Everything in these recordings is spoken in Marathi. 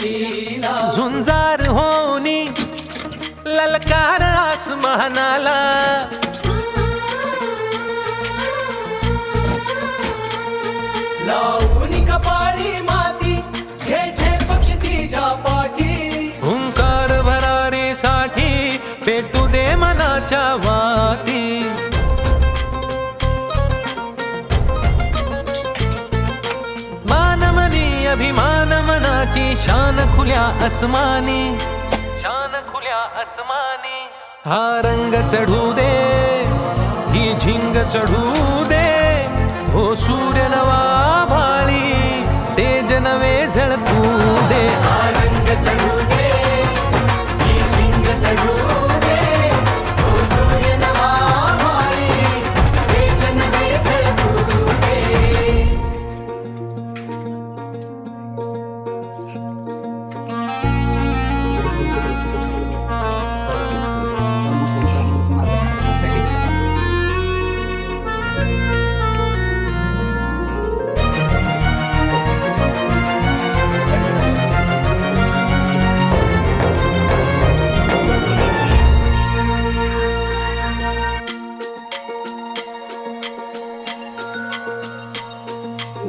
शक्तीला झुंजार होनी ललकार आसमानाला लावून कपाळी माती घ्यायचे पक्ष तिच्या पाठी हुंकार भरारीसाठी पेटू दे मनाच्या वाती मानमनी अभिमान मनाची शान खुल्या आसमानी शान खुल्या आसमानी हा रंग चढू दे ही झिंग चढू दे हो सूर्य नवा भाळी तेज नवे झळकू दे हा रंग चढू दे ही झिंग चढू दे हो सूर्य नवा भाळी तेज नवे झळकू दे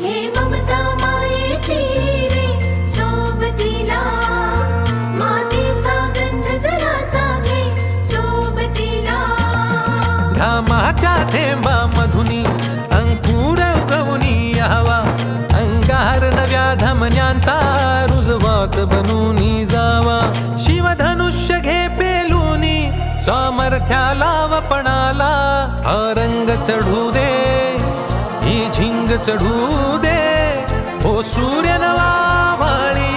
हे ममता मायेची रे सोबतीला मातीचा गंध जरासा घे सोबतीला घामाच्या थेंबा मधुनी अंकुर उगवूनी यावा अंगार नव्या धमन्यांचा रुजवात बनूनी जावा शिवधनुष्य घे पेलूनी सामर्थ्याला वपणाला हा रंग चढू दे ही झिंग चढू दे हो सूर्य नवा भाळी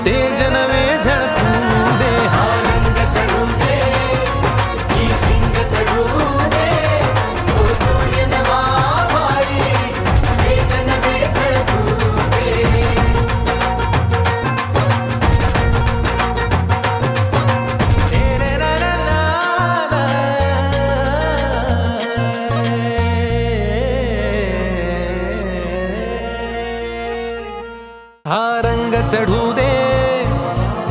तेज नवे झळकू दे हा रंग चढू दे ही झिंग चढू दे हो सूर्य नवा भाळी तेज नवे झळकू दे हा रंग चढू दे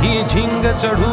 ही झिंग चढू